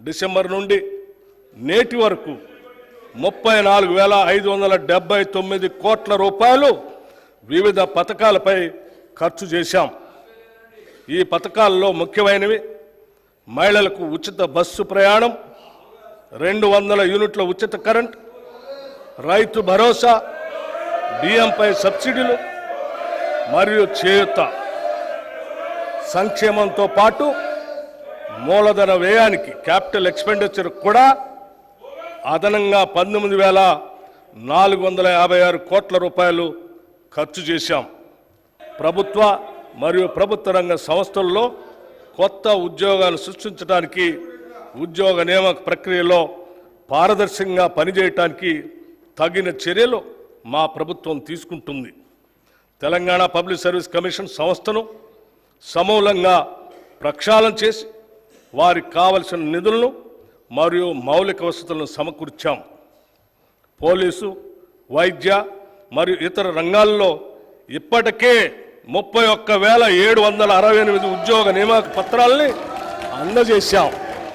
December నుండి నేటి వరకు 34,579 కోట్ల రూపాయలు వివిధ పథకాలపై ఖర్చు చేశాం. ఈ పథకాల్లో ముఖ్యమైనవి మహిళలకు ఉచిత బస్సు ప్రయాణం, 200 యూనిట్ల ఉచిత కరెంట్, రైతు భరోసా, బియ్యంపై సబ్సిడీలు మరియు చేయూత. సంక్షేమంతో పాటు మూలధన వ్యయానికి క్యాపిటల్ ఎక్స్పెండిచర్ కూడా అదనంగా 19,456 కోట్ల రూపాయలు ఖర్చు చేశాం. ప్రభుత్వ మరియు ప్రభుత్వ రంగ సంస్థల్లో కొత్త ఉద్యోగాలు సృష్టించడానికి ఉద్యోగ నియామక ప్రక్రియలో పారదర్శకంగా పనిచేయడానికి తగిన చర్యలు మా ప్రభుత్వం తీసుకుంటుంది. తెలంగాణ పబ్లిక్ సర్వీస్ కమిషన్ సంస్థను సమూలంగా ప్రక్షాళన చేసి వారికి కావలసిన నిధులను మరియు మౌలిక వసతులను సమకూర్చాం. పోలీసు, వైద్య మరియు ఇతర రంగాల్లో ఇప్పటికే 31,768 ఉద్యోగ నియామక పత్రాలని అందజేశాం.